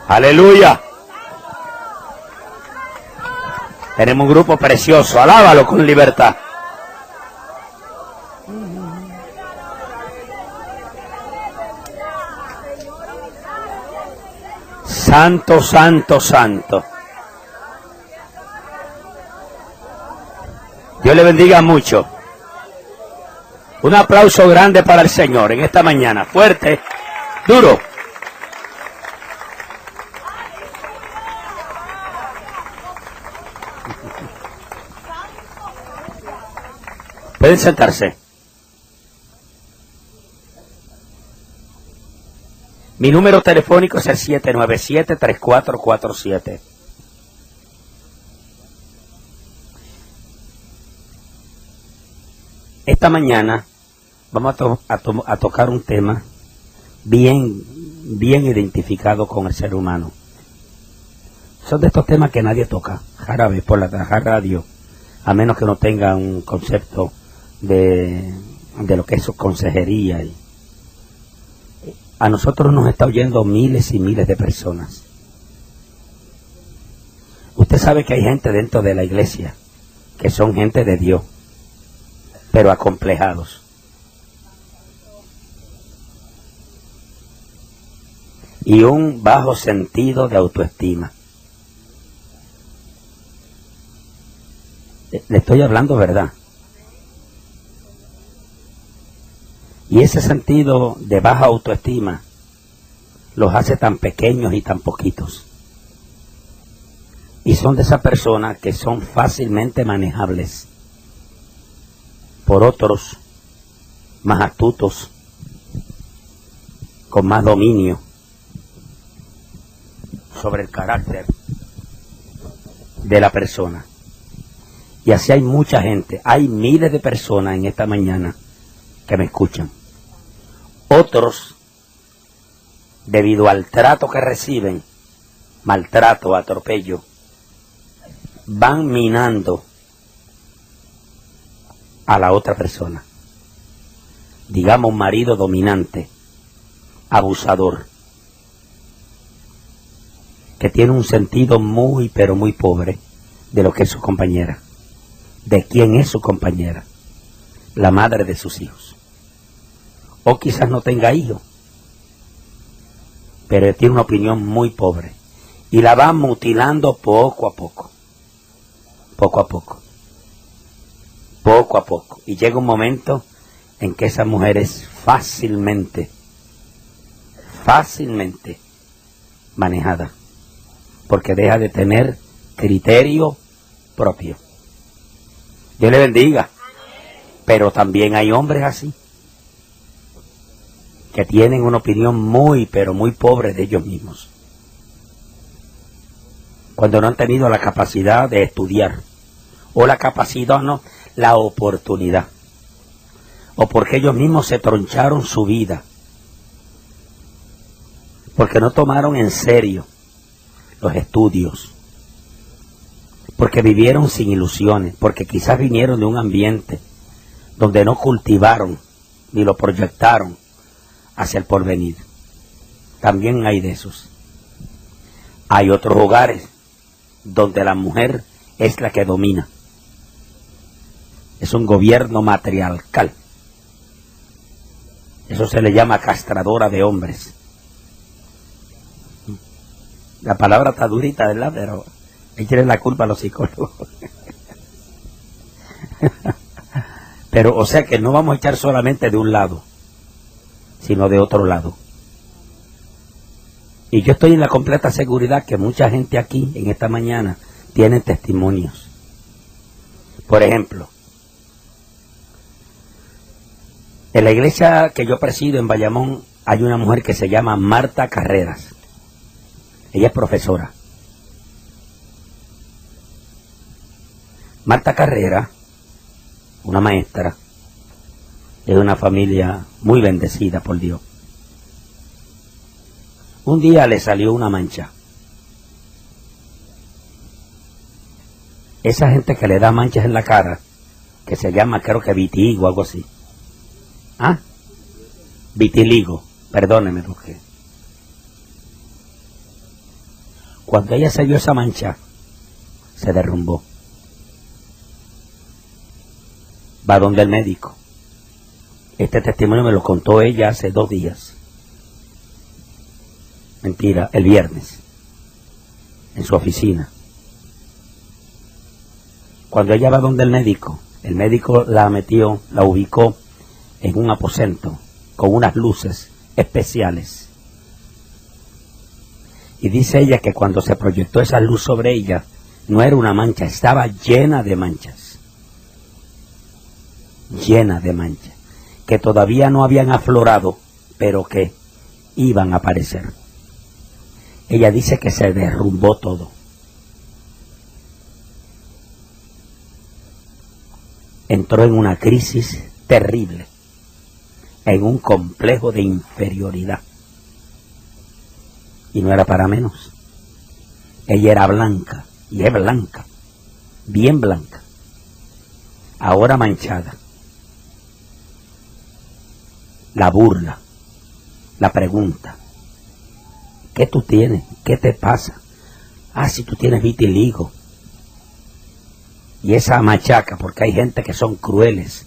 Aleluya. Tenemos un grupo precioso, alábalo con libertad. Santo, santo, santo. Dios le bendiga mucho. Un aplauso grande para el Señor en esta mañana. Fuerte, duro. Pueden sentarse. Mi número telefónico es el 797-3447. Esta mañana vamos a tocar un tema bien identificado con el ser humano. Son de estos temas que nadie toca, jarabe por la radio, a menos que no tenga un concepto de lo que es su consejería. A nosotros nos está oyendo miles y miles de personas. Usted sabe que hay gente dentro de la iglesia que son gente de Dios, pero acomplejados. Y un bajo sentido de autoestima. Le estoy hablando verdad. Y ese sentido de baja autoestima los hace tan pequeños y tan poquitos. Y son de esas personas que son fácilmente manejables por otros más astutos, con más dominio sobre el carácter de la persona. Y así hay mucha gente, hay miles de personas en esta mañana que me escuchan. Otros, debido al trato que reciben, maltrato, atropello, van minando a la otra persona. Digamos, marido dominante, abusador, que tiene un sentido muy, pero muy pobre de lo que es su compañera, de quién es su compañera, la madre de sus hijos. O quizás no tenga hijos, pero tiene una opinión muy pobre y la va mutilando poco a poco, y llega un momento en que esa mujer es fácilmente manejada, porque deja de tener criterio propio. Dios le bendiga. Pero también hay hombres así, que tienen una opinión muy, pero muy pobre de ellos mismos, cuando no han tenido la capacidad de estudiar, o la capacidad, no, la oportunidad, o porque ellos mismos se troncharon su vida, porque no tomaron en serio los estudios, porque vivieron sin ilusiones, porque quizás vinieron de un ambiente donde no cultivaron ni lo proyectaron hacia el porvenir. También hay de esos. Hay otros hogares donde la mujer es la que domina. Es un gobierno matriarcal. Eso se le llama castradora de hombres. La palabra está durita, ¿verdad? Pero échenle la culpa a los psicólogos. Pero, o sea que no vamos a echar solamente de un lado, sino de otro lado. Y yo estoy en la completa seguridad que mucha gente aquí, en esta mañana, tiene testimonios. Por ejemplo, en la iglesia que yo presido en Bayamón, hay una mujer que se llama Marta Carreras. Ella es profesora. Marta Carreras, una maestra, es una familia muy bendecida por Dios. Un día le salió una mancha. Esa gente que le da manchas en la cara, que se llama, creo que vitiligo o algo así, ¿Ah? Vitiligo, perdóneme porque cuando ella se vio esa mancha, se derrumbó. Va donde el médico. Este testimonio me lo contó ella hace 2 días. Mentira, el viernes, en su oficina. Cuando ella va donde el médico la metió, la ubicó en un aposento con unas luces especiales. Y dice ella que cuando se proyectó esa luz sobre ella, no era una mancha, estaba llena de manchas. Llena de manchas, que todavía no habían aflorado, pero que iban a aparecer. Ella dice que se derrumbó todo. Entró en una crisis terrible, en un complejo de inferioridad. Y no era para menos. Ella era blanca, y es blanca, bien blanca, ahora manchada. La burla, la pregunta, ¿qué tú tienes? ¿Qué te pasa? Ah, si tú tienes vitiligo. Y esa machaca, porque hay gente que son crueles,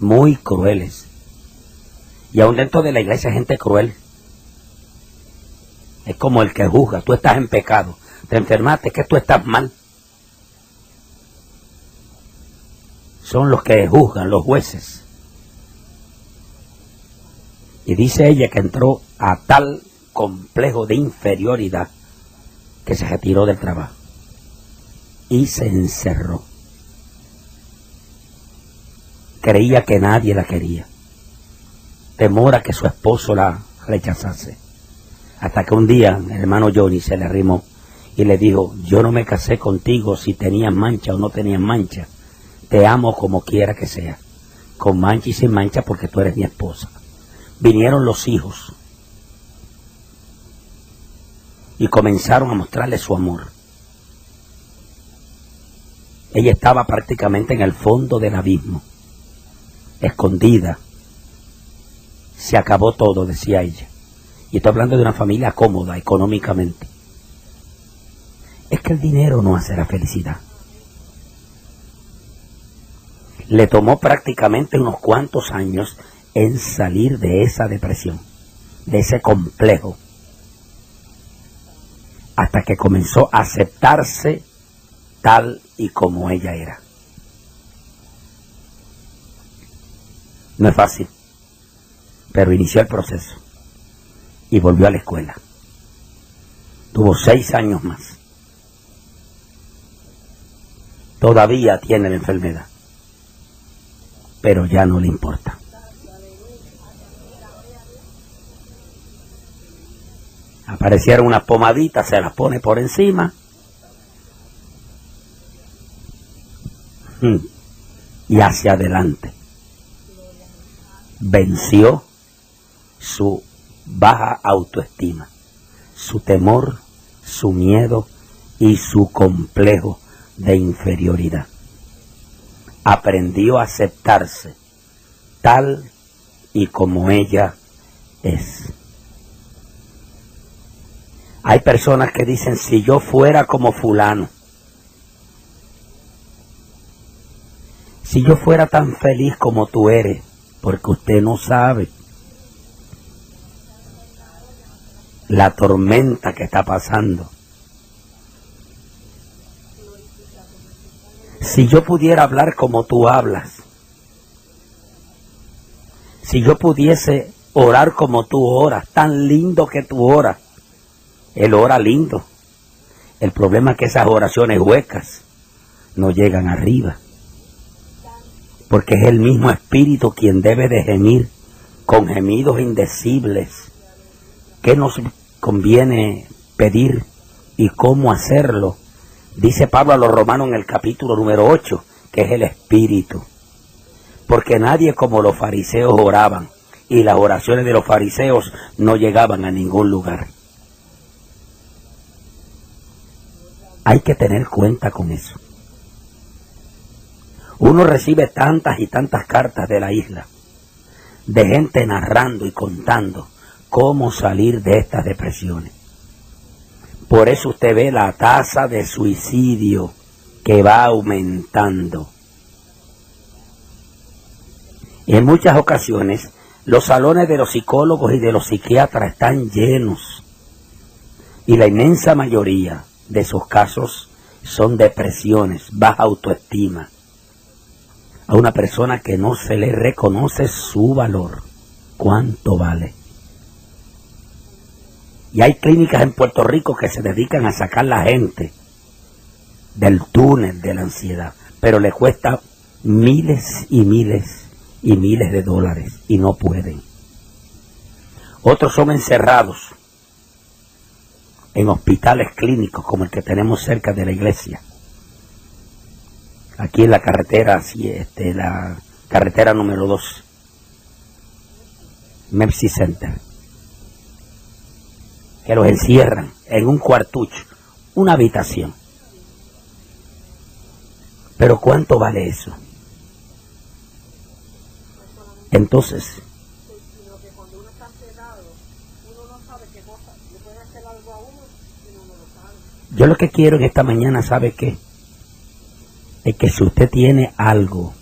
muy crueles. Y aún dentro de la iglesia hay gente cruel. Es como el que juzga, tú estás en pecado, te enfermaste, que tú estás mal. Son los que juzgan, los jueces. Y dice ella que entró a tal complejo de inferioridad que se retiró del trabajo y se encerró. Creía que nadie la quería. Temor a que su esposo la rechazase. Hasta que un día el hermano Johnny se le arrimó y le dijo, yo no me casé contigo si tenías mancha o no tenías mancha. Te amo como quiera que sea, con mancha y sin mancha, porque tú eres mi esposa. Vinieron los hijos y comenzaron a mostrarle su amor. Ella estaba prácticamente en el fondo del abismo, escondida. Se acabó todo, decía ella. Y estoy hablando de una familia cómoda económicamente. Es que el dinero no hace la felicidad. Le tomó prácticamente unos cuantos años en salir de esa depresión, de ese complejo, hasta que comenzó a aceptarse tal y como ella era. No es fácil, pero inició el proceso y volvió a la escuela. Tuvo 6 años más. Todavía tiene la enfermedad, pero ya no le importa. Aparecieron unas pomaditas, se las pone por encima y hacia adelante. Venció su baja autoestima, su temor, su miedo y su complejo de inferioridad. Aprendió a aceptarse tal y como ella es. Hay personas que dicen, si yo fuera como fulano, si yo fuera tan feliz como tú eres, porque usted no sabe la tormenta que está pasando. Si yo pudiera hablar como tú hablas, si yo pudiese orar como tú oras, tan lindo que tú oras. Él ora lindo. El problema es que esas oraciones huecas no llegan arriba, porque es el mismo espíritu quien debe de gemir con gemidos indecibles. ¿Qué nos conviene pedir y cómo hacerlo? Dice Pablo a los romanos en el capítulo número 8, que es el espíritu. Porque nadie como los fariseos oraban, y las oraciones de los fariseos no llegaban a ningún lugar. Hay que tener cuenta con eso. Uno recibe tantas y tantas cartas de la isla, de gente narrando y contando cómo salir de estas depresiones. Por eso usted ve la tasa de suicidio que va aumentando. Y en muchas ocasiones los salones de los psicólogos y de los psiquiatras están llenos. Y la inmensa mayoría de esos casos son depresiones, baja autoestima. A una persona que no se le reconoce su valor. ¿Cuánto vale? Y hay clínicas en Puerto Rico que se dedican a sacar a la gente del túnel de la ansiedad, pero le cuesta miles y miles y miles de dólares y no pueden. Otros son encerrados en hospitales clínicos como el que tenemos cerca de la iglesia. Aquí en la carretera, la carretera número 2, Mercy Center, que los encierran en un cuartucho, una habitación. Pero ¿cuánto vale eso? Entonces, yo lo que quiero en esta mañana, ¿sabe qué? Es que si usted tiene algo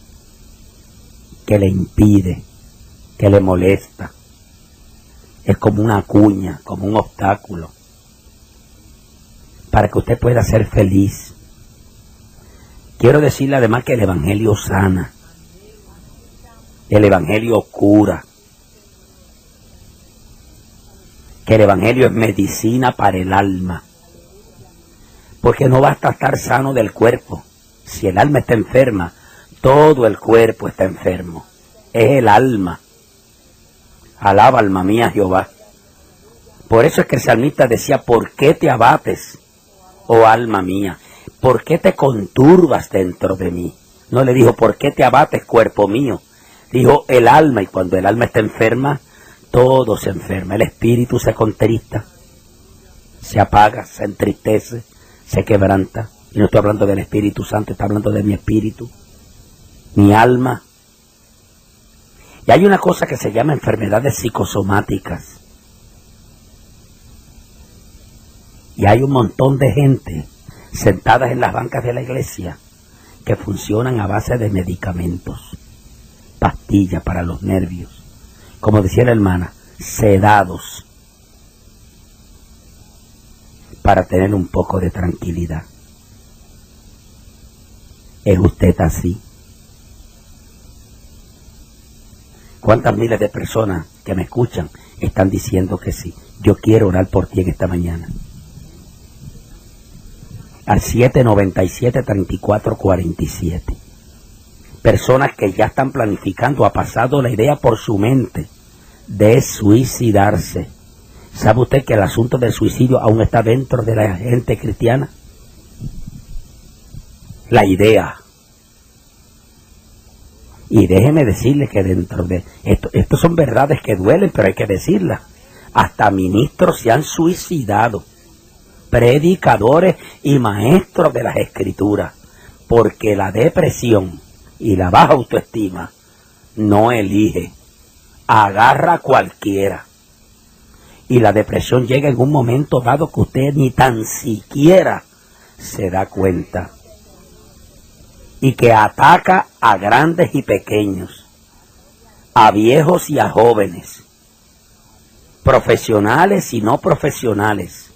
que le impide, que le molesta, es como una cuña, como un obstáculo, para que usted pueda ser feliz. Quiero decirle además que el Evangelio sana, el Evangelio cura, que el Evangelio es medicina para el alma, porque no basta estar sano del cuerpo. Si el alma está enferma, todo el cuerpo está enfermo. Es el alma. Alaba, alma mía, Jehová. Por eso es que el salmista decía, ¿por qué te abates, oh alma mía? ¿Por qué te conturbas dentro de mí? No le dijo, ¿por qué te abates, cuerpo mío? Dijo el alma, y cuando el alma está enferma, todo se enferma. El espíritu se contrista, se apaga, se entristece, se quebranta. Y no estoy hablando del Espíritu Santo, estoy hablando de mi espíritu, mi alma. Y hay una cosa que se llama enfermedades psicosomáticas. Y hay un montón de gente sentadas en las bancas de la iglesia que funcionan a base de medicamentos, pastillas para los nervios, como decía la hermana, sedados, para tener un poco de tranquilidad. ¿Es usted así? ¿Cuántas miles de personas que me escuchan están diciendo que sí? Yo quiero orar por ti en esta mañana. Al 797-3447. Personas que ya están planificando, ha pasado la idea por su mente de suicidarse. ¿Sabe usted que el asunto del suicidio aún está dentro de la gente cristiana? La idea. Y déjeme decirle que dentro de esto son verdades que duelen, pero hay que decirlas. Hasta ministros se han suicidado, predicadores y maestros de las escrituras, porque la depresión y la baja autoestima no elige, agarra a cualquiera. Y la depresión llega en un momento dado que usted ni tan siquiera se da cuenta. Y que ataca a grandes y pequeños, a viejos y a jóvenes, profesionales y no profesionales,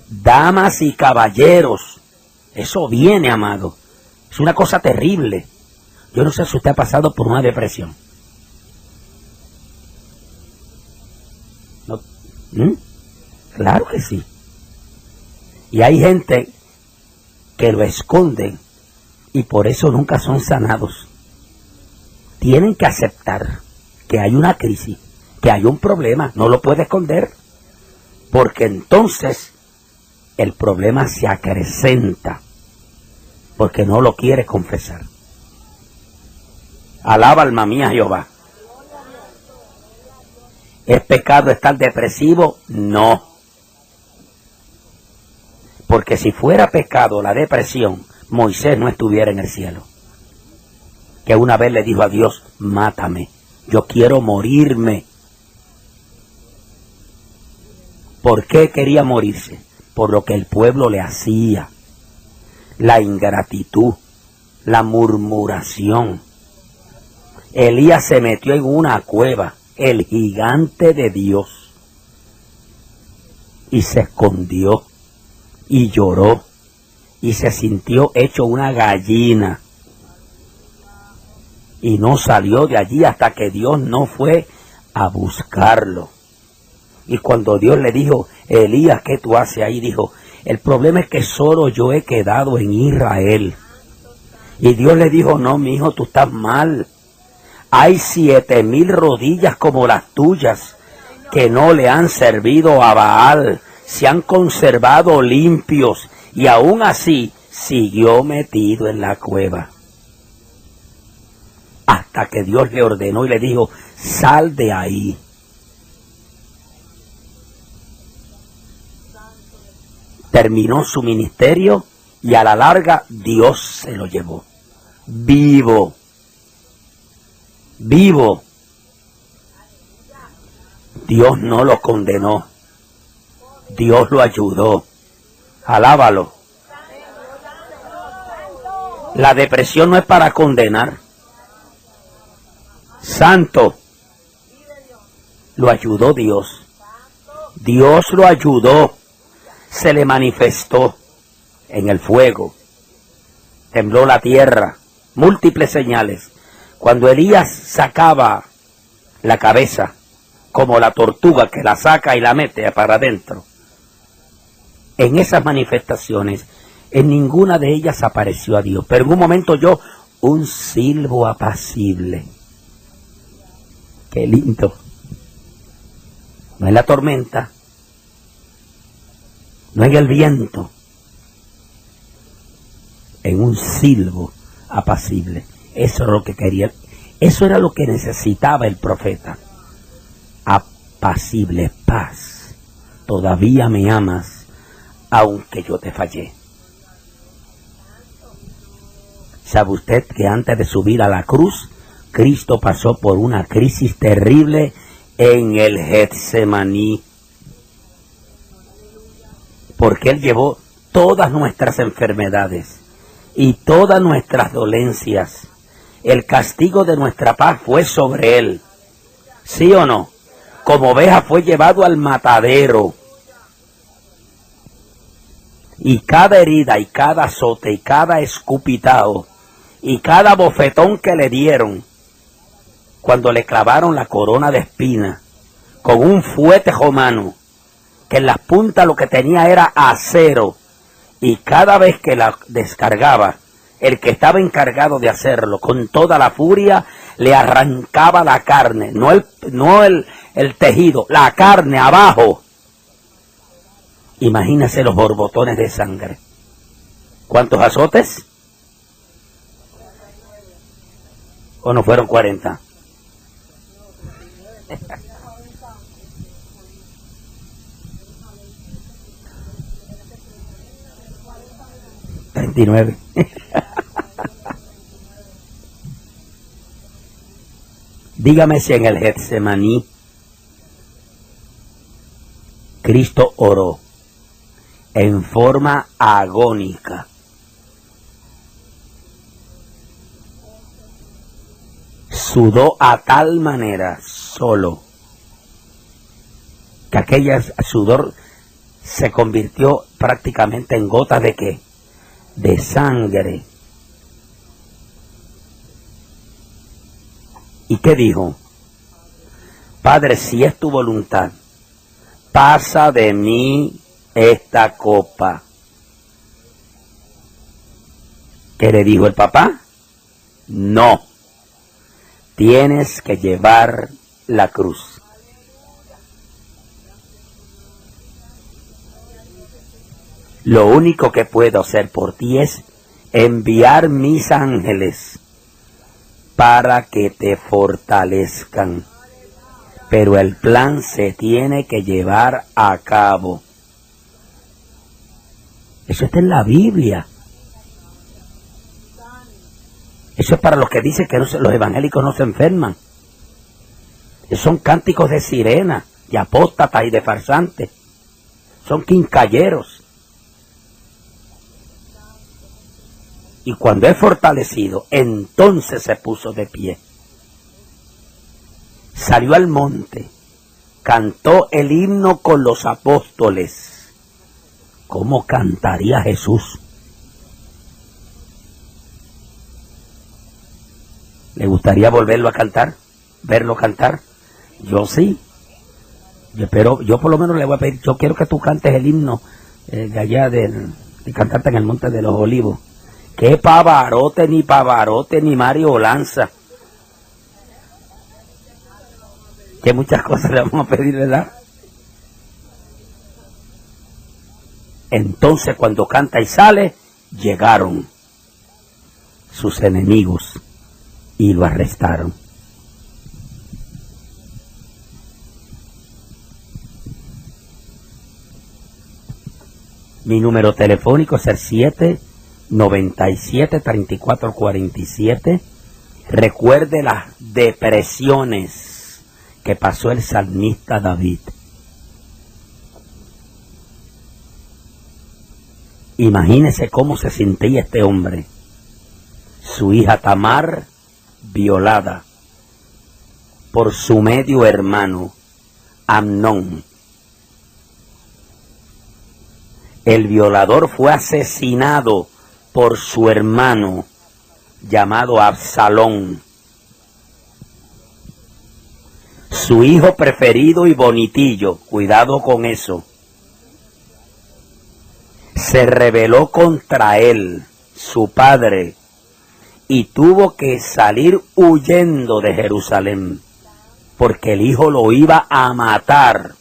damas y caballeros. Eso viene, amado. Es una cosa terrible. Yo no sé si usted ha pasado por una depresión. ¿No? Claro que sí. Y hay gente que lo esconde y por eso nunca son sanados. Tienen que aceptar que hay una crisis, que hay un problema, no lo puede esconder, porque entonces el problema se acrecenta, porque no lo quiere confesar. Alaba, alma mía, Jehová. ¿Es pecado estar depresivo? No. Porque si fuera pecado la depresión, Moisés no estuviera en el cielo. Que una vez le dijo a Dios, mátame, yo quiero morirme. ¿Por qué quería morirse? Por lo que el pueblo le hacía, la ingratitud, la murmuración. Elías se metió en una cueva, el gigante de Dios, y se escondió, y lloró, y se sintió hecho una gallina, y no salió de allí hasta que Dios no fue a buscarlo. Y cuando Dios le dijo, Elías, ¿qué tú haces ahí? Dijo, el problema es que solo yo he quedado en Israel. Y Dios le dijo, no, mi hijo, tú estás mal. Hay 7,000 rodillas como las tuyas que no le han servido a Baal. Se han conservado limpios y aún así siguió metido en la cueva. Hasta que Dios le ordenó y le dijo, sal de ahí. Terminó su ministerio y a la larga Dios se lo llevó. Vivo. Vivo. Dios no lo condenó. Dios lo ayudó. Alábalo. La depresión no es para condenar. Santo. Lo ayudó Dios. Dios lo ayudó. Se le manifestó en el fuego. Tembló la tierra. Múltiples señales. Cuando Elías sacaba la cabeza, como la tortuga que la saca y la mete para adentro, en esas manifestaciones, en ninguna de ellas apareció a Dios. Pero en un momento oyó un silbo apacible. Qué lindo. No es la tormenta, no en el viento, en un silbo apacible. Eso era lo que quería, eso era lo que necesitaba el profeta. Apacible, paz. Todavía me amas, aunque yo te fallé. ¿Sabe usted que antes de subir a la cruz, Cristo pasó por una crisis terrible en el Getsemaní? Porque Él llevó todas nuestras enfermedades y todas nuestras dolencias. El castigo de nuestra paz fue sobre Él. ¿Sí o no? Como oveja fue llevado al matadero. Y cada herida y cada azote y cada escupitao y cada bofetón que le dieron cuando le clavaron la corona de espina con un fuete romano que en las puntas lo que tenía era acero, y cada vez que la descargaba, el que estaba encargado de hacerlo con toda la furia le arrancaba la carne, no el tejido, la carne abajo. Imagínese los borbotones de sangre. ¿Cuántos azotes? ¿O no fueron 40? $39. Dígame si en el Getsemaní Cristo oró en forma agónica. Sudó a tal manera solo que aquel sudor se convirtió prácticamente en gotas de ¿qué? De sangre. ¿Y qué dijo? Padre, si es tu voluntad, pasa de mí esta copa. ¿Qué le dijo el papá? No, tienes que llevar la cruz. Lo único que puedo hacer por ti es enviar mis ángeles para que te fortalezcan. Pero el plan se tiene que llevar a cabo. Eso está en la Biblia. Eso es para los que dicen que los evangélicos no se enferman. Son cánticos de sirena, de apóstatas y de farsantes. Son quincalleros. Y cuando es fortalecido, entonces se puso de pie. Salió al monte, cantó el himno con los apóstoles. ¿Cómo cantaría Jesús? ¿Le gustaría volverlo a cantar? ¿Verlo cantar? Yo sí. Pero yo por lo menos le voy a pedir, yo quiero que tú cantes el himno de allá de cantarte en el Monte de los Olivos. Que Pavarotti, ni Mario Lanza. Que muchas cosas le vamos a pedir, ¿verdad? Entonces cuando canta y sale, llegaron sus enemigos y lo arrestaron. Mi número telefónico es el 797-3447. Recuerde las depresiones que pasó el salmista David. Imagínese cómo se sentía este hombre. Su hija Tamar violada por su medio hermano Amnón. El violador fue asesinado por su hermano llamado Absalón. Su hijo preferido y bonitillo, cuidado con eso, se rebeló contra él, su padre, y tuvo que salir huyendo de Jerusalén, porque el hijo lo iba a matar.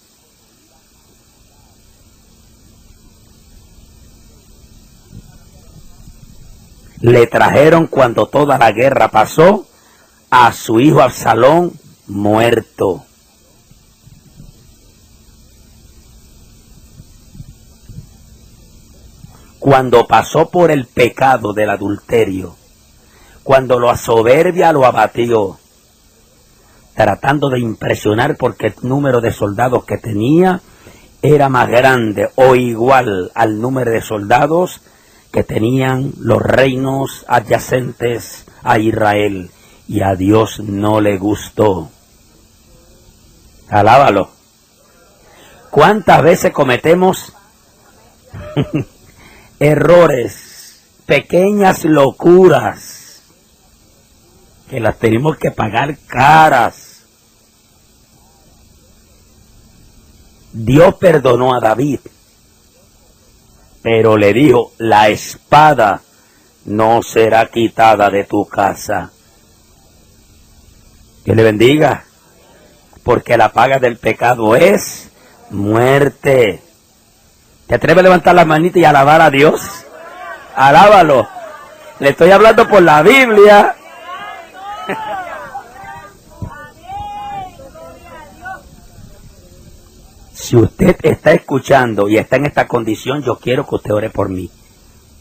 Le trajeron, cuando toda la guerra pasó, a su hijo Absalón muerto. Cuando pasó por el pecado del adulterio, cuando la soberbia lo abatió, tratando de impresionar porque el número de soldados que tenía era más grande o igual al número de soldados que tenían los reinos adyacentes a Israel, y a Dios no le gustó. Alábalo. ¿Cuántas veces cometemos errores, pequeñas locuras, que las tenemos que pagar caras? Dios perdonó a David, pero le dijo, la espada no será quitada de tu casa. Dios le bendiga, porque la paga del pecado es muerte. ¿Te atreves a levantar las manitas y alabar a Dios? Alábalo. Le estoy hablando por la Biblia. Si usted está escuchando y está en esta condición, yo quiero que usted ore por mí.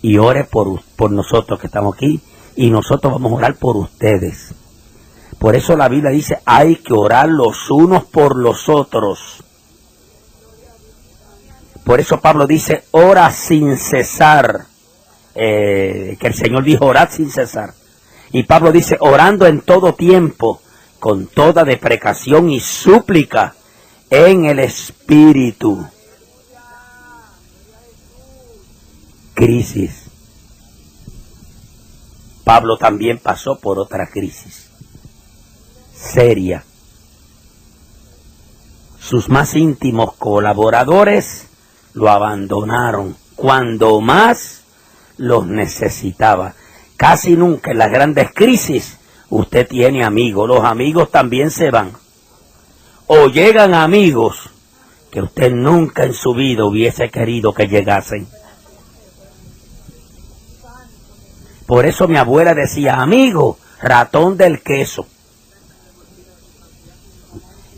Y ore por nosotros que estamos aquí. Y nosotros vamos a orar por ustedes. Por eso la Biblia dice, hay que orar los unos por los otros. Por eso Pablo dice, ora sin cesar. Que el Señor dijo, orad sin cesar. Y Pablo dice, orando en todo tiempo, con toda deprecación y súplica en el Espíritu. Crisis. Pablo también pasó por otra crisis seria. Sus más íntimos colaboradores lo abandonaron cuando más los necesitaba. Casi nunca en las grandes crisis usted tiene amigos. Los amigos también se van. O llegan amigos que usted nunca en su vida hubiese querido que llegasen. Por eso mi abuela decía, amigo, ratón del queso.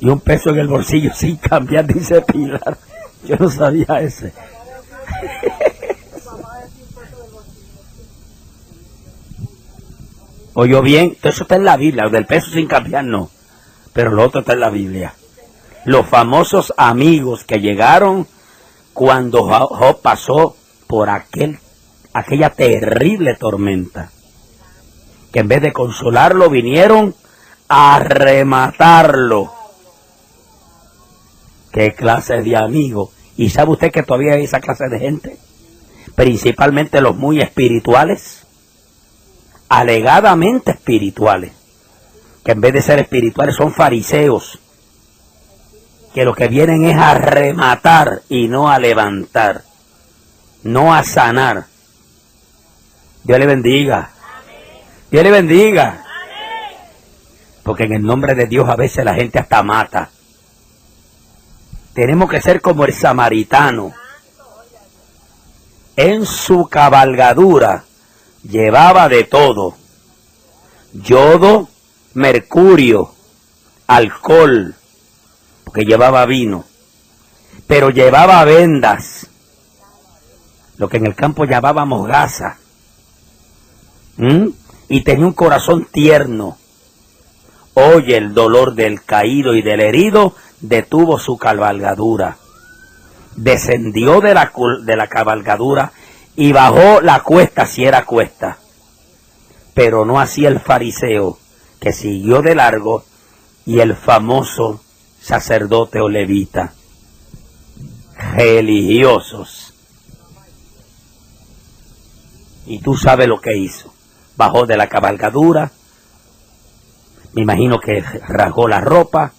Y un peso en el bolsillo sin cambiar, dice Pilar. Yo no sabía ese. ¿Oyó bien? Eso está en la Biblia, del peso sin cambiar no. Pero lo otro está en la Biblia. Los famosos amigos que llegaron cuando Job pasó por aquella terrible tormenta, que en vez de consolarlo vinieron a rematarlo. ¿Qué clase de amigos? ¿Y sabe usted que todavía hay esa clase de gente? Principalmente los muy espirituales, alegadamente espirituales, que en vez de ser espirituales son fariseos, que lo que vienen es a rematar y no a levantar, no a sanar. Dios le bendiga. Dios le bendiga. Porque en el nombre de Dios a veces la gente hasta mata. Tenemos que ser como el samaritano. En su cabalgadura llevaba de todo: yodo, mercurio, alcohol, porque llevaba vino, pero llevaba vendas, lo que en el campo llamábamos gasa. Y tenía un corazón tierno. Oye, el dolor del caído y del herido detuvo su cabalgadura. Descendió de la cabalgadura y bajó la cuesta, si era cuesta. Pero no así el fariseo, que siguió de largo, y el famoso sacerdote o levita. Religiosos. Y tú sabes lo que hizo. Bajó de la cabalgadura, me imagino que rasgó la ropa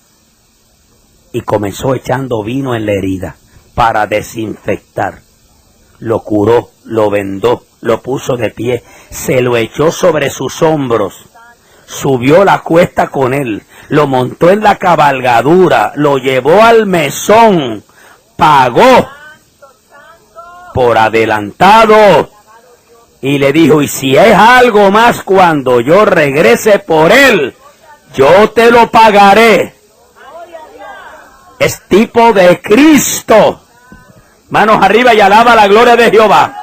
y comenzó echando vino en la herida para desinfectar. Lo curó, lo vendó, lo puso de pie, se lo echó sobre sus hombros, subió la cuesta con él, lo montó en la cabalgadura, lo llevó al mesón, pagó por adelantado y le dijo: y si es algo más cuando yo regrese por él, yo te lo pagaré. Es tipo de Cristo. Manos arriba y alaba la gloria de Jehová.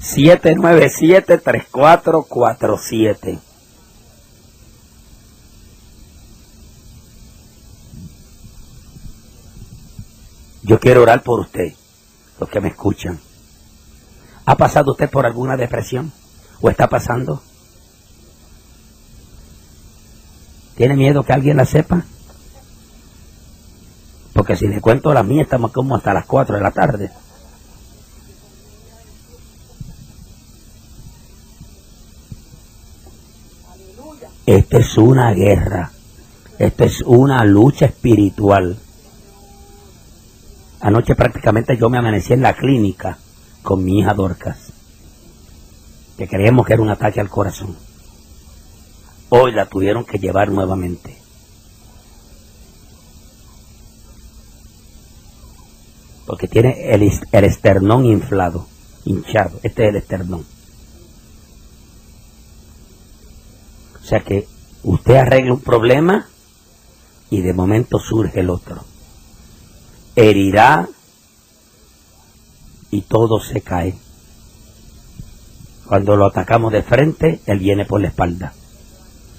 797-3447. Yo quiero orar por usted, los que me escuchan. ¿Ha pasado usted por alguna depresión? ¿O está pasando? ¿Tiene miedo que alguien la sepa? Porque si le cuento la mía, estamos como hasta las 4 de la tarde. Esta es una guerra. Esta es una lucha espiritual. Anoche prácticamente yo me amanecí en la clínica con mi hija Dorcas, que creíamos que era un ataque al corazón. Hoy la tuvieron que llevar nuevamente. Porque tiene el esternón inflado, hinchado. Este es el esternón. O sea que usted arregla un problema y de momento surge el otro. Herirá y todo se cae. Cuando lo atacamos de frente, él viene por la espalda.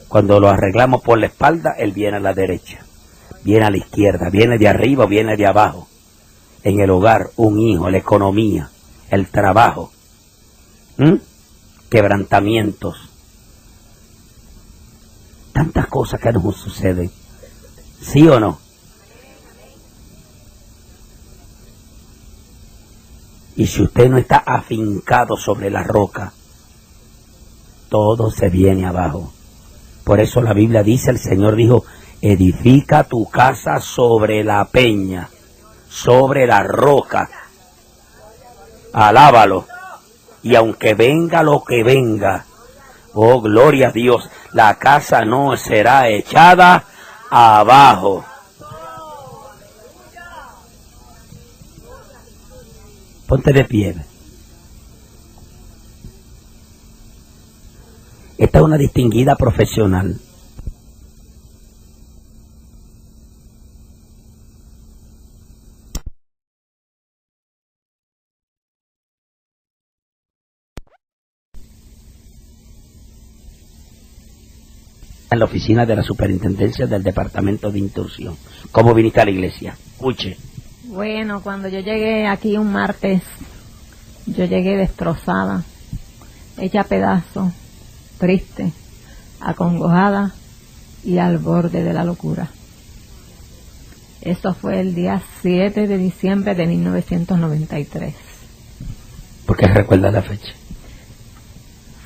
Cuando lo arreglamos por la espalda, él viene a la derecha, viene a la izquierda, viene de arriba o viene de abajo. En el hogar, un hijo, la economía, el trabajo, quebrantamientos, tantas cosas que nos suceden. ¿Sí o no? Y si usted no está afincado sobre la roca, todo se viene abajo. Por eso la Biblia dice, el Señor dijo: edifica tu casa sobre la peña, sobre la roca. Alábalo. Y aunque venga lo que venga, oh gloria a Dios, la casa no será echada abajo. Ponte de pie. Esta es una distinguida profesional. En la oficina de la superintendencia del departamento de instrucción. ¿Cómo viniste a la iglesia? Escuche. Bueno, cuando yo llegué aquí un martes, yo llegué destrozada, hecha a pedazos, triste, acongojada y al borde de la locura. Eso fue el día 7 de diciembre de 1993. ¿Por qué recuerda la fecha?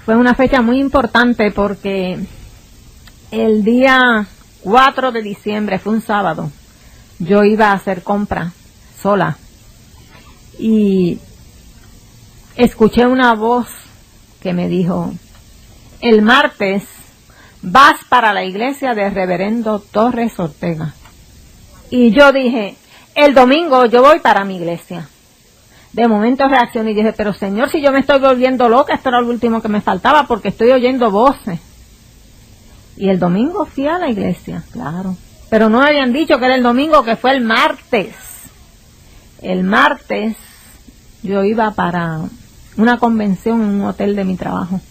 Fue una fecha muy importante porque el día 4 de diciembre, fue un sábado, yo iba a hacer compra sola y escuché una voz que me dijo: el martes vas para la iglesia del reverendo Torres Ortega. Y yo dije, el domingo yo voy para mi iglesia. De momento reaccioné y dije, pero Señor, si yo me estoy volviendo loca, esto era lo último que me faltaba porque estoy oyendo voces. Y el domingo fui a la iglesia, claro. Pero no habían dicho que era el domingo, que fue el martes. El martes yo iba para una convención en un hotel de mi trabajo.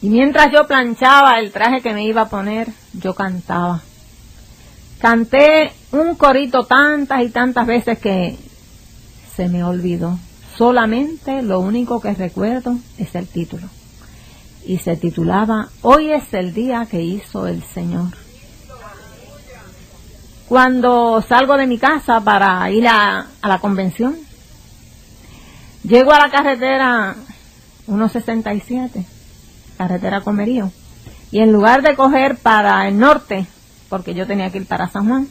Y mientras yo planchaba el traje que me iba a poner, yo cantaba. Canté un corito tantas y tantas veces que se me olvidó. Solamente lo único que recuerdo es el título. Y se titulaba Hoy es el día que hizo el Señor. Cuando salgo de mi casa para ir a la convención, llego a la carretera 167, carretera Comerío, y en lugar de coger para el norte, porque yo tenía que ir para San Juan,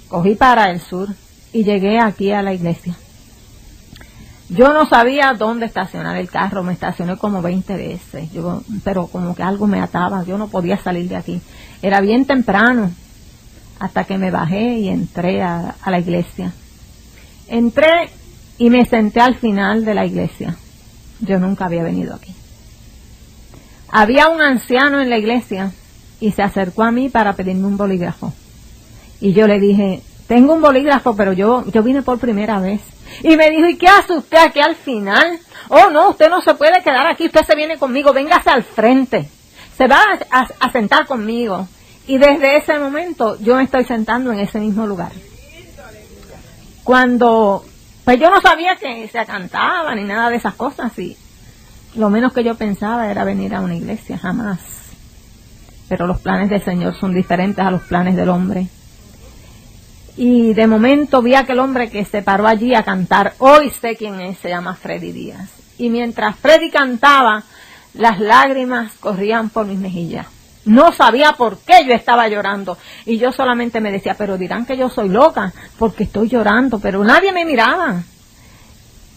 cogí para el sur y llegué aquí a la iglesia. Yo no sabía dónde estacionar el carro, me estacioné como 20 veces, pero como que algo me ataba, yo no podía salir de aquí. Era bien temprano, hasta que me bajé y entré a la iglesia. Entré y me senté al final de la iglesia. Yo nunca había venido aquí. Había un anciano en la iglesia y se acercó a mí para pedirme un bolígrafo. Y yo le dije, tengo un bolígrafo, pero yo vine por primera vez. Y me dijo, ¿y qué hace usted aquí al final? Oh, no, usted no se puede quedar aquí, usted se viene conmigo, véngase al frente. Se va a sentar conmigo. Y desde ese momento yo me estoy sentando en ese mismo lugar. Cuando, pues yo no sabía que se cantaba ni nada de esas cosas, y lo menos que yo pensaba era venir a una iglesia, jamás. Pero los planes del Señor son diferentes a los planes del hombre. Y de momento vi a aquel hombre que se paró allí a cantar. Hoy sé quién es, se llama Freddy Díaz. Y mientras Freddy cantaba, las lágrimas corrían por mis mejillas. No sabía por qué yo estaba llorando. Y yo solamente me decía, pero dirán que yo soy loca porque estoy llorando, pero nadie me miraba.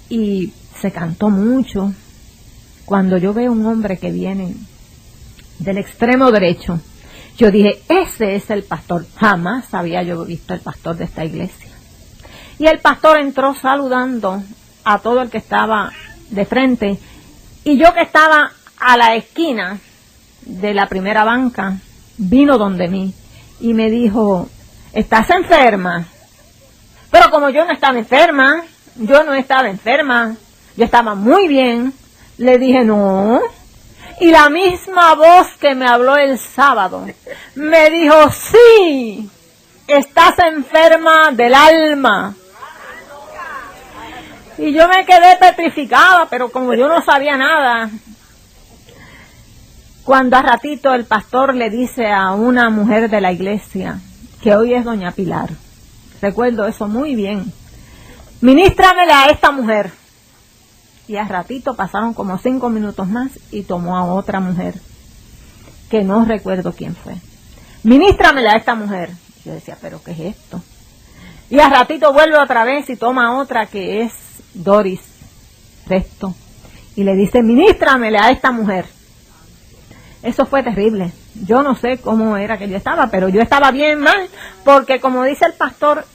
Y se cantó mucho. Cuando yo veo un hombre que viene del extremo derecho, yo dije, ese es el pastor. Jamás había yo visto el pastor de esta iglesia. Y el pastor entró saludando a todo el que estaba de frente. Y yo que estaba a la esquina de la primera banca, vino donde mí y me dijo, ¿estás enferma? Pero como yo no estaba enferma, yo estaba muy bien. Le dije, no. Y la misma voz que me habló el sábado me dijo, sí, estás enferma del alma. Y yo me quedé petrificada, pero como yo no sabía nada, cuando a ratito el pastor le dice a una mujer de la iglesia, que hoy es doña Pilar, recuerdo eso muy bien, ministrámela a esta mujer. Y a ratito pasaron como 5 minutos más y tomó a otra mujer, que no recuerdo quién fue. Ministrámela a esta mujer. Yo decía, ¿pero qué es esto? Y a ratito vuelve otra vez y toma a otra que es Doris Resto. Y le dice, ministrámela a esta mujer. Eso fue terrible. Yo no sé cómo era que yo estaba, pero yo estaba bien mal, porque como dice el pastor,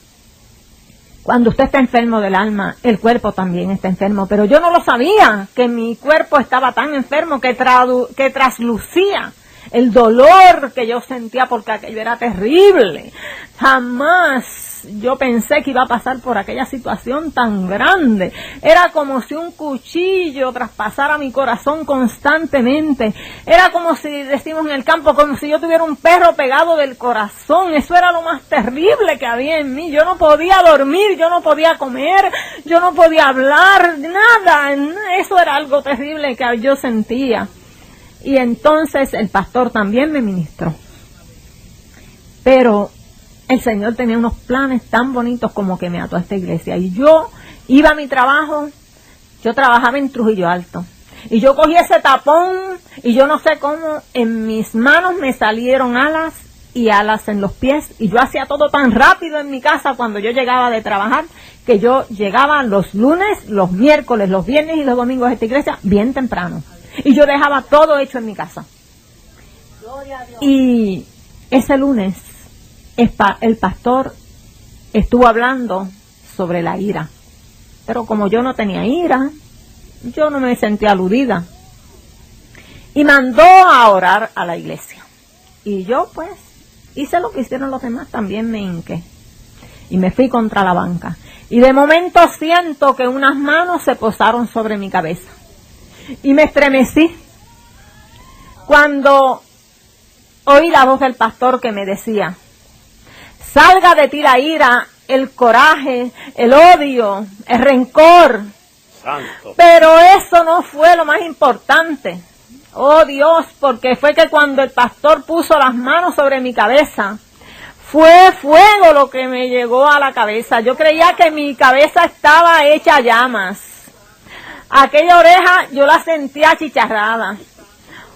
cuando usted está enfermo del alma, el cuerpo también está enfermo. Pero yo no lo sabía, que mi cuerpo estaba tan enfermo que traslucía el dolor que yo sentía porque aquello era terrible. Jamás yo pensé que iba a pasar por aquella situación tan grande. Era como si un cuchillo traspasara mi corazón constantemente. Era como si, decimos en el campo, como si yo tuviera un perro pegado del corazón. Eso era lo más terrible que había en mí. Yo no podía dormir, yo no podía comer, yo no podía hablar, nada. Eso era algo terrible que yo sentía. Y entonces el pastor también me ministró. Pero el Señor tenía unos planes tan bonitos como que me ató a esta iglesia. Y yo iba a mi trabajo, yo trabajaba en Trujillo Alto. Y yo cogí ese tapón y yo no sé cómo en mis manos me salieron alas y alas en los pies. Y yo hacía todo tan rápido en mi casa cuando yo llegaba de trabajar, que yo llegaba los lunes, los miércoles, los viernes y los domingos a esta iglesia bien temprano. Y yo dejaba todo hecho en mi casa. Y ese lunes el pastor estuvo hablando sobre la ira. Pero como yo no tenía ira, yo no me sentía aludida. Y mandó a orar a la iglesia. Y yo pues hice lo que hicieron los demás, también me hinqué. Y me fui contra la banca. Y de momento siento que unas manos se posaron sobre mi cabeza. Y me estremecí cuando oí la voz del pastor que me decía: salga de ti la ira, el coraje, el odio, el rencor. Santo. Pero eso no fue lo más importante. Oh Dios, porque fue que cuando el pastor puso las manos sobre mi cabeza, fue fuego lo que me llegó a la cabeza. Yo creía que mi cabeza estaba hecha llamas. Aquella oreja yo la sentía achicharrada.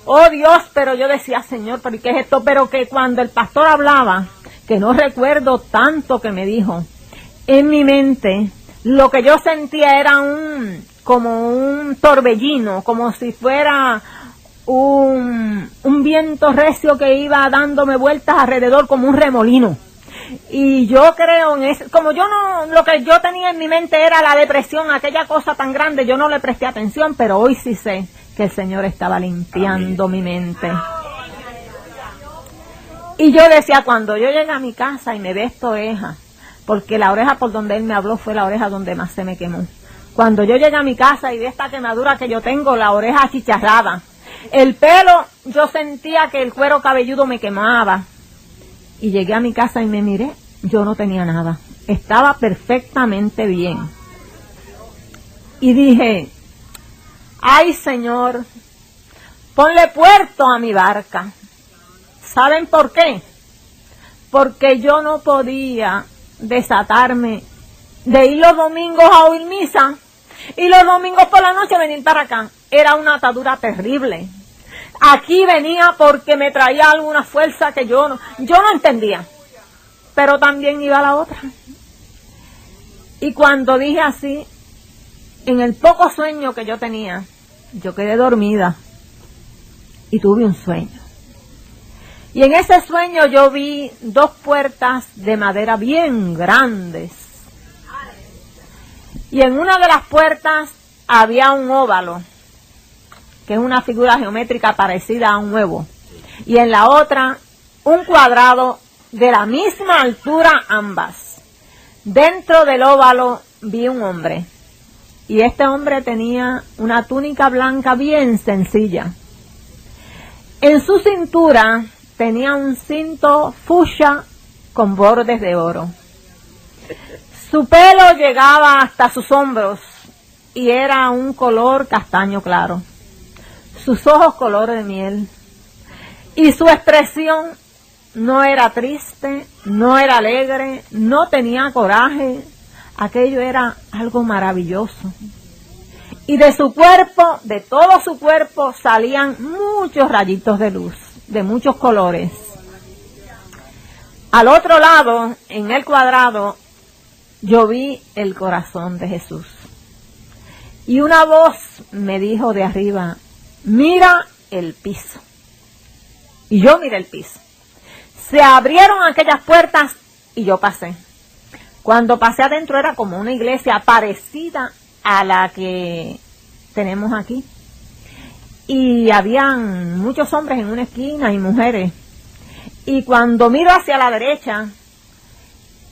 Oh Dios, pero yo decía: Señor, ¿pero qué es esto? Pero que cuando el pastor hablaba, que no recuerdo tanto que me dijo, en mi mente lo que yo sentía era como un torbellino, como si fuera un viento recio que iba dándome vueltas alrededor como un remolino. Y yo creo en eso, como yo no, lo que yo tenía en mi mente era la depresión, aquella cosa tan grande, yo no le presté atención, pero hoy sí sé que el Señor estaba limpiando mi mente. Y yo decía, cuando yo llegué a mi casa y me ve esta oreja, porque la oreja por donde él me habló fue la oreja donde más se me quemó. Cuando yo llegué a mi casa y vi esta quemadura que yo tengo, la oreja achicharrada, el pelo, yo sentía que el cuero cabelludo me quemaba. Y llegué a mi casa y me miré, yo no tenía nada, estaba perfectamente bien. Y dije: ay Señor, ponle puerto a mi barca. ¿Saben por qué? Porque yo no podía desatarme de ir los domingos a oír misa y los domingos por la noche venir para acá. Era una atadura terrible. Aquí venía porque me traía alguna fuerza que yo no entendía, pero también iba a la otra. Y cuando dije así, en el poco sueño que yo tenía, yo quedé dormida y tuve un sueño. Y en ese sueño yo vi dos puertas de madera bien grandes. Y en una de las puertas había un óvalo, que es una figura geométrica parecida a un huevo. Y en la otra, un cuadrado de la misma altura ambas. Dentro del óvalo vi un hombre. Y este hombre tenía una túnica blanca bien sencilla. En su cintura tenía un cinto fucsia con bordes de oro. Su pelo llegaba hasta sus hombros y era un color castaño claro. Sus ojos color de miel. Y su expresión no era triste, no era alegre, no tenía coraje. Aquello era algo maravilloso. Y de su cuerpo, de todo su cuerpo, salían muchos rayitos de luz, de muchos colores. Al otro lado, en el cuadrado, yo vi el corazón de Jesús. Y una voz me dijo de arriba: mira el piso. Y yo miré el piso. Se abrieron aquellas puertas y yo pasé. Cuando pasé adentro era como una iglesia parecida a la que tenemos aquí. y habían muchos hombres en una esquina y mujeres. Y cuando miro hacia la derecha,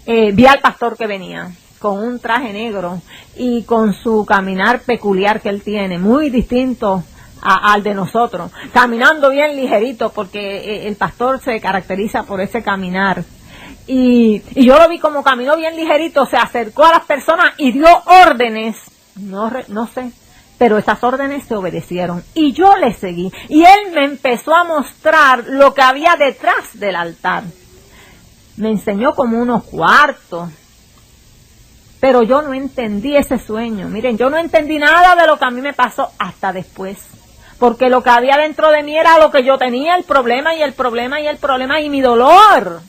vi al pastor que venía con un traje negro y con su caminar peculiar que él tiene, muy distinto al de nosotros, caminando bien ligerito, porque el pastor se caracteriza por ese caminar. Y yo lo vi como caminó bien ligerito, se acercó a las personas y dio órdenes, no sé, pero esas órdenes se obedecieron y yo le seguí. Y él me empezó a mostrar lo que había detrás del altar. Me enseñó como unos cuartos, pero yo no entendí ese sueño. Miren, yo no entendí nada de lo que a mí me pasó hasta después, porque lo que había dentro de mí era lo que yo tenía, el problema y el problema y el problema y mi dolor.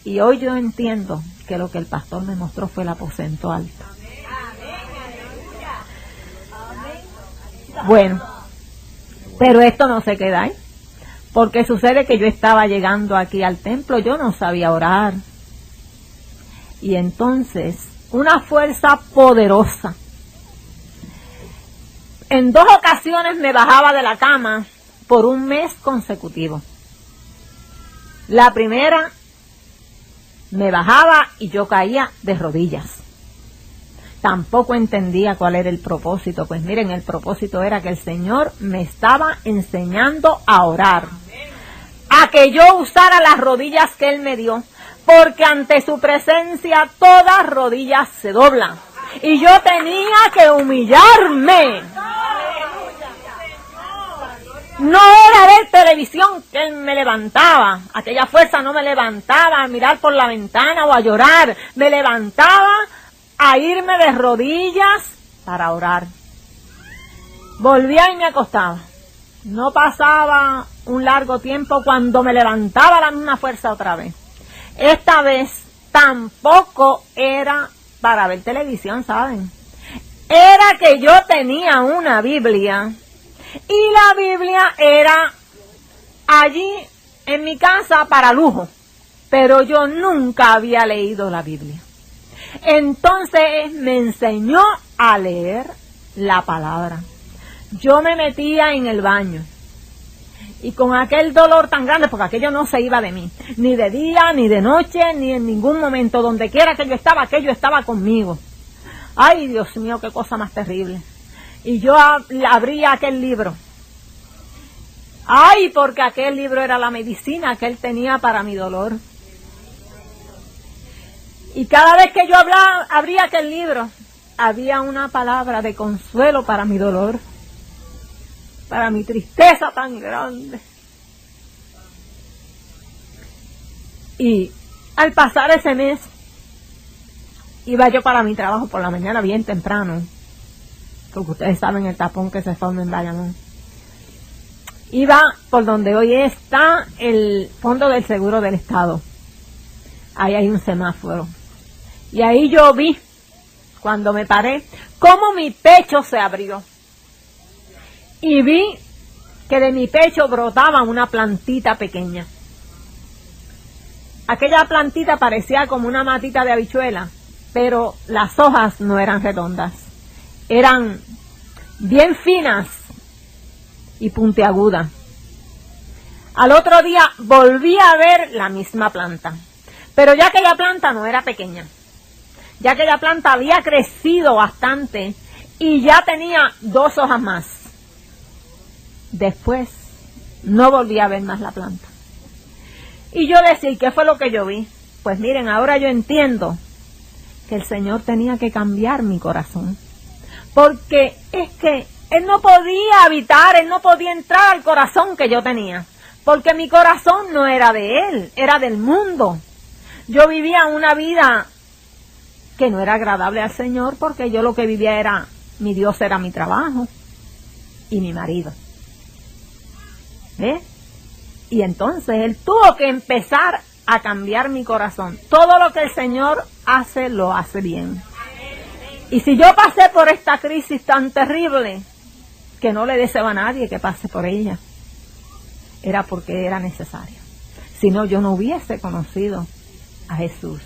Y hoy yo entiendo que lo que el pastor me mostró fue el aposento alto. Bueno, pero esto no se queda ahí, porque sucede que yo estaba llegando aquí al templo, yo no sabía orar. Y entonces, una fuerza poderosa. En 2 ocasiones me bajaba de la cama por un mes consecutivo. La primera, me bajaba y yo caía de rodillas. Tampoco entendía cuál era el propósito. Pues miren, el propósito era que el Señor me estaba enseñando a orar, a que yo usara las rodillas que Él me dio, porque ante su presencia todas rodillas se doblan. Y yo tenía que humillarme. No era ver televisión que Él me levantaba. Aquella fuerza no me levantaba a mirar por la ventana o a llorar. Me levantaba a irme de rodillas para orar. Volvía y me acostaba. No pasaba un largo tiempo cuando me levantaba la misma fuerza otra vez. Esta vez tampoco era para ver televisión, ¿saben? Era que yo tenía una Biblia y la Biblia era allí en mi casa para lujo, pero yo nunca había leído la Biblia. Entonces me enseñó a leer la palabra. Yo me metía en el baño y con aquel dolor tan grande, porque aquello no se iba de mí, ni de día, ni de noche, ni en ningún momento, donde quiera que yo estaba, aquello estaba conmigo. Ay, Dios mío, qué cosa más terrible. Y yo abría aquel libro. Ay, porque aquel libro era la medicina que Él tenía para mi dolor. Y cada vez que yo abría aquel libro, había una palabra de consuelo para mi dolor, para mi tristeza tan grande. Y al pasar ese mes, iba yo para mi trabajo por la mañana bien temprano, porque ustedes saben el tapón que se forma en Bayamón. Iba por donde hoy está el Fondo del Seguro del Estado. Ahí hay un semáforo. Y ahí yo vi, cuando me paré, cómo mi pecho se abrió. Y vi que de mi pecho brotaba una plantita pequeña. Aquella plantita parecía como una matita de habichuela, pero las hojas no eran redondas. Eran bien finas y puntiagudas. Al otro día volví a ver la misma planta, pero ya aquella planta no era pequeña. Ya aquella planta había crecido bastante y ya tenía 2 hojas más. Después no volví a ver más la planta. Y yo decía, ¿qué fue lo que yo vi? Pues miren, ahora yo entiendo que el Señor tenía que cambiar mi corazón. Porque es que Él no podía habitar, Él no podía entrar al corazón que yo tenía. Porque mi corazón no era de Él, era del mundo. Yo vivía una vida que no era agradable al Señor, porque yo lo que vivía era, mi Dios era mi trabajo y mi marido. ¿Ves? Y entonces Él tuvo que empezar a cambiar mi corazón. Todo lo que el Señor hace, lo hace bien. Y si yo pasé por esta crisis tan terrible, que no le deseo a nadie que pase por ella, era porque era necesario. Si no, yo no hubiese conocido a Jesús.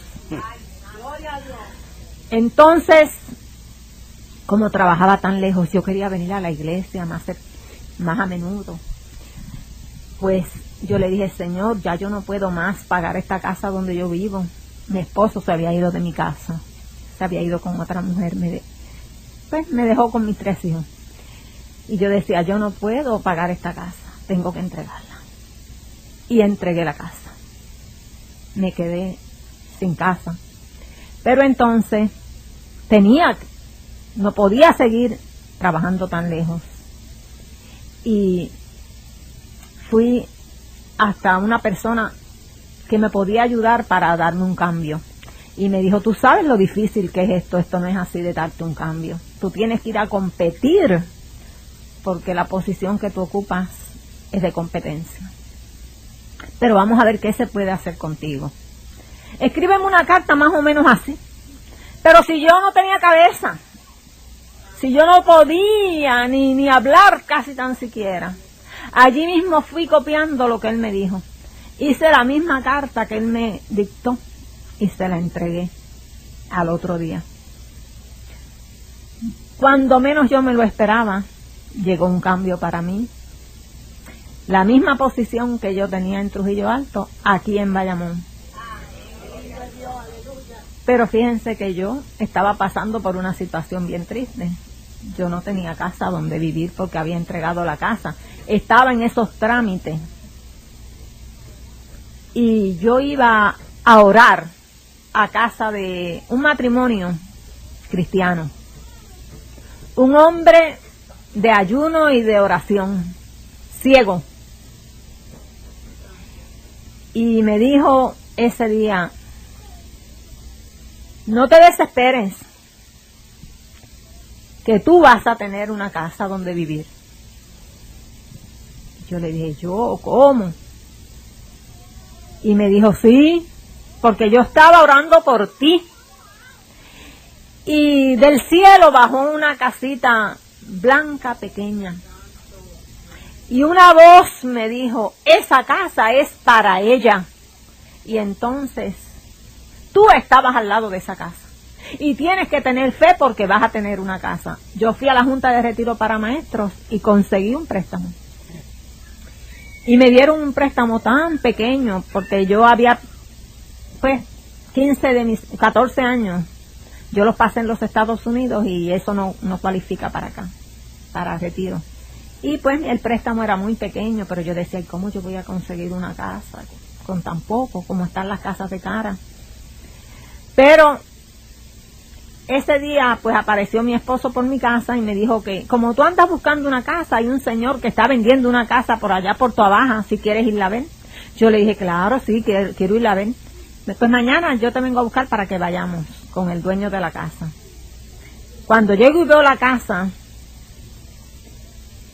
Entonces, como trabajaba tan lejos, yo quería venir a la iglesia más cerca. más a menudo. Pues yo le dije, Señor, ya yo no puedo más pagar esta casa donde yo vivo. Mi esposo se había ido de mi casa, se había ido con otra mujer, me dejó con mis 3 hijos. Y yo decía, yo no puedo pagar esta casa, tengo que entregarla. Y entregué la casa. Me quedé sin casa. Pero entonces no podía seguir trabajando tan lejos. Y fui hasta una persona que me podía ayudar para darme un cambio. Y me dijo, tú sabes lo difícil que es esto no es así de darte un cambio. Tú tienes que ir a competir, porque la posición que tú ocupas es de competencia. Pero vamos a ver qué se puede hacer contigo. Escríbeme una carta más o menos así. Pero si yo no tenía cabeza, si yo no podía ni hablar casi tan siquiera, allí mismo fui copiando lo que él me dijo. Hice la misma carta que él me dictó y se la entregué al otro día. Cuando menos yo me lo esperaba, llegó un cambio para mí. La misma posición que yo tenía en Trujillo Alto, aquí en Bayamón. Pero fíjense que yo estaba pasando por una situación bien triste. Yo no tenía casa donde vivir porque había entregado la casa. Estaba en esos trámites. Y yo iba a orar a casa de un matrimonio cristiano. Un hombre de ayuno y de oración, ciego. Y me dijo ese día, no te desesperes, que tú vas a tener una casa donde vivir. Yo le dije, ¿yo cómo? Y me dijo, sí, porque yo estaba orando por ti. Y del cielo bajó una casita blanca pequeña. Y una voz me dijo, esa casa es para ella. Y entonces, tú estabas al lado de esa casa. Y tienes que tener fe porque vas a tener una casa. Yo fui a la Junta de Retiro para Maestros y conseguí un préstamo. Y me dieron un préstamo tan pequeño porque yo había, 15 de mis 14 años. Yo los pasé en los Estados Unidos y eso no cualifica para acá, para retiro. Y pues el préstamo era muy pequeño, pero yo decía, ¿cómo yo voy a conseguir una casa con tan poco? ¿Cómo están las casas de cara? Pero ese día pues apareció mi esposo por mi casa y me dijo que como tú andas buscando una casa, hay un señor que está vendiendo una casa por allá por Toa Baja, si quieres irla a ver. Yo le dije, claro, sí, quiero irla a ver. Después mañana yo te vengo a buscar para que vayamos con el dueño de la casa. Cuando llego y veo la casa,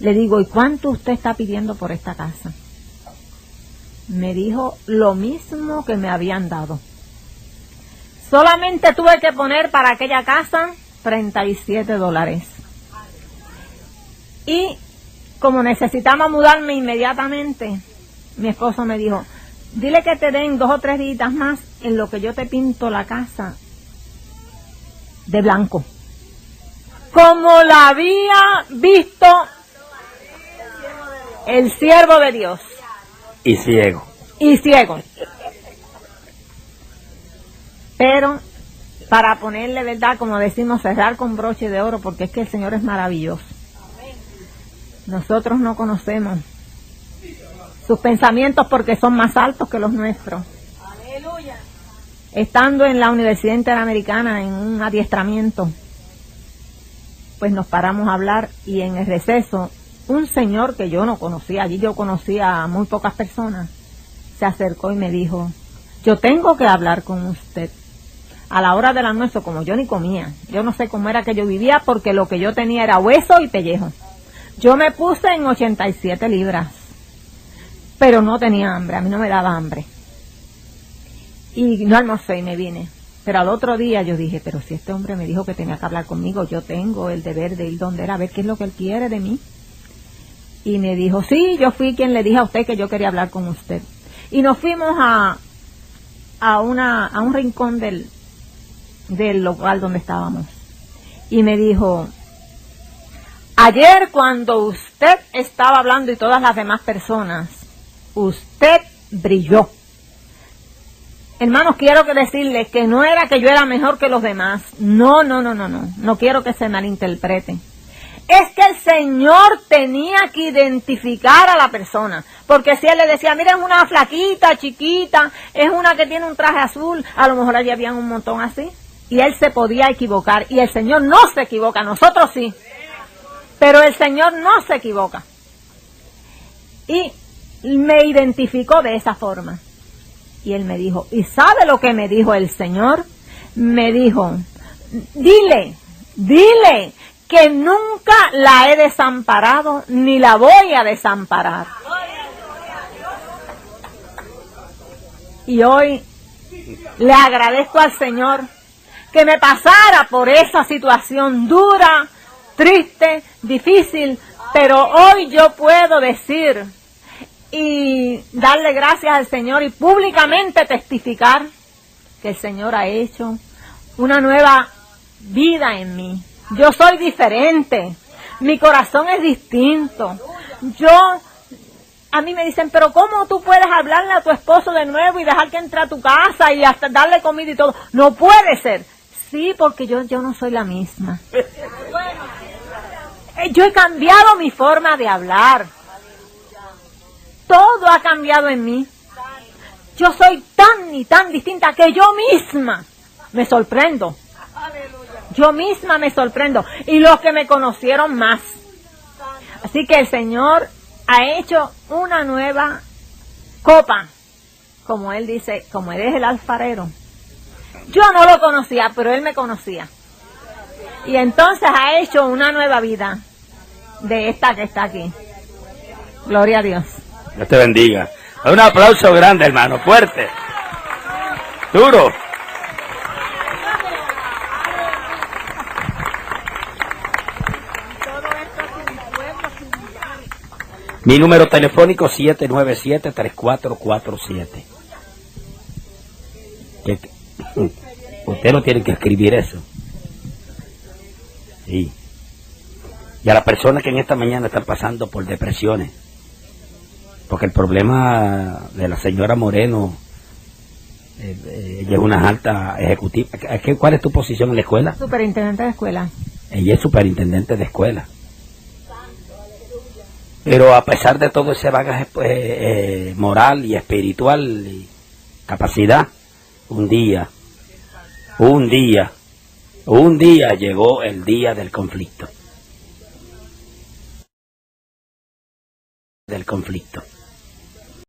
le digo, ¿y cuánto usted está pidiendo por esta casa? Me dijo lo mismo que me habían dado. Solamente tuve que poner para aquella casa $37. Y como necesitaba mudarme inmediatamente, mi esposo me dijo, dile que te den 2 o 3 días más en lo que yo te pinto la casa de blanco. Como la había visto el siervo de Dios. Y ciego. Y ciego. Pero para ponerle verdad, como decimos, cerrar con broche de oro, porque es que el Señor es maravilloso. Nosotros no conocemos sus pensamientos porque son más altos que los nuestros. Aleluya. Estando en la Universidad Interamericana en un adiestramiento, pues nos paramos a hablar y en el receso, un señor que yo no conocía, allí yo conocía a muy pocas personas, se acercó y me dijo, yo tengo que hablar con usted. A la hora del almuerzo, como yo ni comía, yo no sé cómo era que yo vivía porque lo que yo tenía era hueso y pellejo. Yo me puse en 87 libras, pero no tenía hambre, a mí no me daba hambre. Y no almorcé y me vine. Pero al otro día yo dije, pero si este hombre me dijo que tenía que hablar conmigo, yo tengo el deber de ir donde era, a ver qué es lo que él quiere de mí. Y me dijo, sí, yo fui quien le dije a usted que yo quería hablar con usted. Y nos fuimos a un rincón del local donde estábamos. Y me dijo, Ayer cuando usted estaba hablando y todas las demás personas, usted brilló. Hermanos, quiero que decirles que no era que yo era mejor que los demás. No. No quiero que se malinterprete. Es que el Señor tenía que identificar a la persona. Porque si Él le decía, mira, es una flaquita, chiquita, es una que tiene un traje azul, a lo mejor allí habían un montón así. Y Él se podía equivocar. Y el Señor no se equivoca, nosotros sí. Pero el Señor no se equivoca. Y me identificó de esa forma. Y Él me dijo, ¿y sabe lo que me dijo el Señor? Me dijo, dile que nunca la he desamparado, ni la voy a desamparar. Y hoy le agradezco al Señor que me pasara por esa situación dura, triste, difícil, pero hoy yo puedo decir y darle gracias al Señor y públicamente testificar que el Señor ha hecho una nueva vida en mí. Yo soy diferente, mi corazón es distinto. A mí me dicen, pero ¿cómo tú puedes hablarle a tu esposo de nuevo y dejar que entre a tu casa y hasta darle comida y todo? No puede ser. Sí, porque yo no soy la misma. Yo he cambiado mi forma de hablar. Todo ha cambiado en mí. Yo soy tan y tan distinta que yo misma me sorprendo. Yo misma me sorprendo. Y los que me conocieron más. Así que el Señor ha hecho una nueva copa. Como Él dice, como Él es el alfarero. Yo no lo conocía, pero Él me conocía. Y entonces ha hecho una nueva vida de esta que está aquí. Gloria a Dios. Dios te bendiga. Un aplauso grande, hermano, fuerte. Duro. Mi número telefónico 797-3447. Usted no tiene que escribir eso. Sí. Y a las personas que en esta mañana están pasando por depresiones, porque el problema de la señora Moreno, ella es una alta ejecutiva. ¿Cuál es tu posición en la escuela? Superintendente de escuela. Ella es superintendente de escuela. Pero a pesar de todo ese bagaje moral y espiritual y capacidad, un día llegó el día del conflicto.